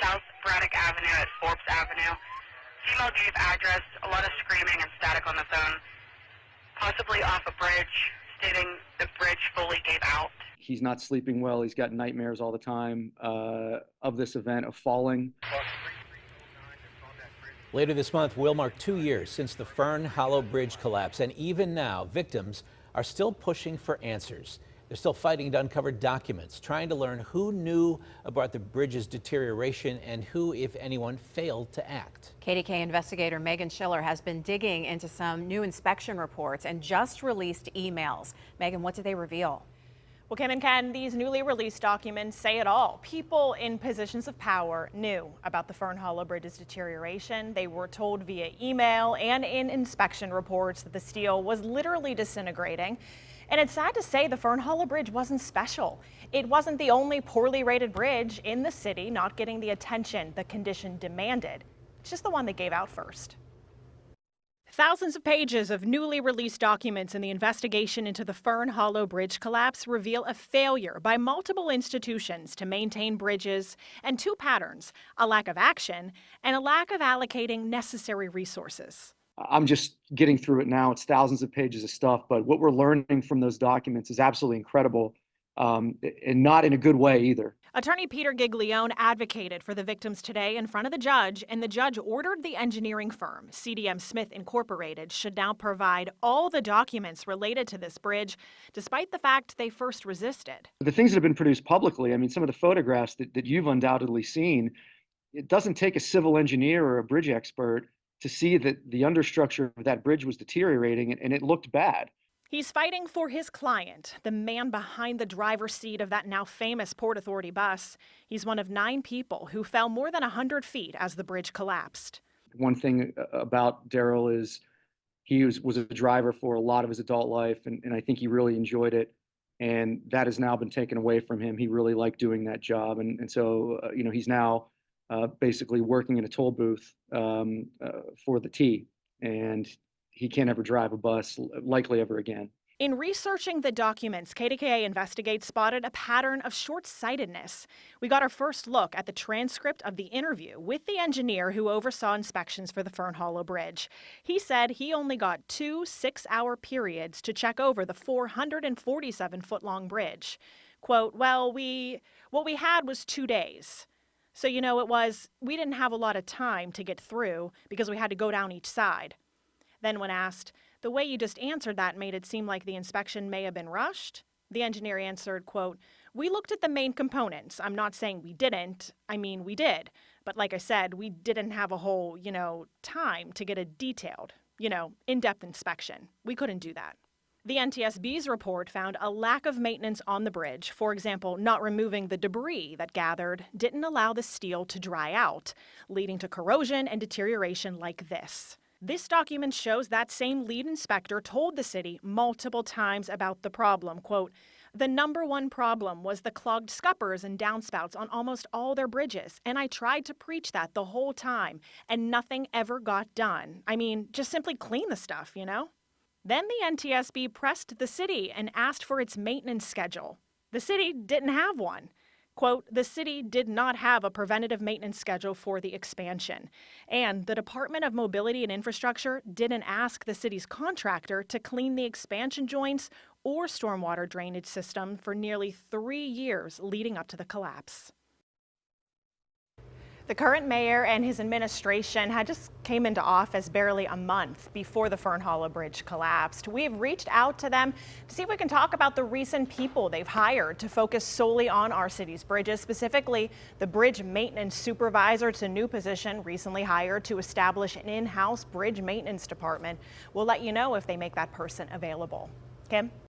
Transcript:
South Braddock Avenue at Forbes Avenue. Female gave address, a lot of screaming and static on the phone, possibly off a bridge, stating the bridge fully gave out. He's not sleeping well. He's got nightmares all the time of this event, of falling. Later this month will mark 2 years since the Fern Hollow Bridge collapse, and even now, victims are still pushing for answers. They're still fighting to uncover documents, trying to learn who knew about the bridge's deterioration and who, if anyone, failed to act. KDKA investigator Meghan Schiller has been digging into some new inspection reports and just released emails. Meghan, what did they reveal? Well, Kim and Ken, these newly released documents say it all. People in positions of power knew about the Fern Hollow Bridge's deterioration. They were told via email and in inspection reports that the steel was literally disintegrating. And it's sad to say the Fern Hollow Bridge wasn't special. It wasn't the only poorly rated bridge in the city not getting the attention the condition demanded. It's just the one that gave out first. Thousands of pages of newly released documents in the investigation into the Fern Hollow Bridge collapse reveal a failure by multiple institutions to maintain bridges, and two patterns: a lack of action and a lack of allocating necessary resources. I'm just getting through it now. It's thousands of pages of stuff, but what we're learning from those documents is absolutely incredible, and not in a good way either. Attorney Peter Giglione advocated for the victims today in front of the judge, and the judge ordered the engineering firm, CDM Smith Incorporated, should now provide all the documents related to this bridge, despite the fact they first resisted. The things that have been produced publicly, I mean, some of the photographs that you've undoubtedly seen, it doesn't take a civil engineer or a bridge expert to see that the understructure of that bridge was deteriorating, and it looked bad. He's fighting for his client, the man behind the driver's seat of that now famous Port Authority bus. He's one of 9 people who fell more than 100 feet as the bridge collapsed. One thing about Daryl is he was a driver for a lot of his adult life, and I think he really enjoyed it. And that has now been taken away from him. He really liked doing that job. And so, he's now basically working in a toll booth for the T, and he can't ever drive a bus, likely ever again. In researching the documents, KDKA Investigates spotted a pattern of short-sightedness. We got our first look at the transcript of the interview with the engineer who oversaw inspections for the Fern Hollow Bridge. He said he only got 2 6-hour periods to check over the 447-foot-long bridge. Quote, what we had was 2 days. So, we didn't have a lot of time to get through because we had to go down each side. Then when asked, the way you just answered that made it seem like the inspection may have been rushed. The engineer answered, quote, we looked at the main components. I'm not saying we didn't. I mean, we did. But like I said, we didn't have a whole, time to get a detailed, in-depth inspection. We couldn't do that. The NTSB's report found a lack of maintenance on the bridge. For example, not removing the debris that gathered didn't allow the steel to dry out, leading to corrosion and deterioration like this. This document shows that same lead inspector told the city multiple times about the problem. Quote, the number one problem was the clogged scuppers and downspouts on almost all their bridges, and I tried to preach that the whole time, and nothing ever got done. I mean, just simply clean the stuff, Then the NTSB pressed the city and asked for its maintenance schedule. The city didn't have one. Quote, the city did not have a preventative maintenance schedule for the expansion. And the Department of Mobility and Infrastructure didn't ask the city's contractor to clean the expansion joints or stormwater drainage system for nearly 3 years leading up to the collapse. The current mayor and his administration had just came into office barely a month before the Fern Hollow Bridge collapsed. We've reached out to them to see if we can talk about the recent people they've hired to focus solely on our city's bridges, specifically the bridge maintenance supervisor. It's a new position recently hired to establish an in-house bridge maintenance department. We'll let you know if they make that person available. Kim?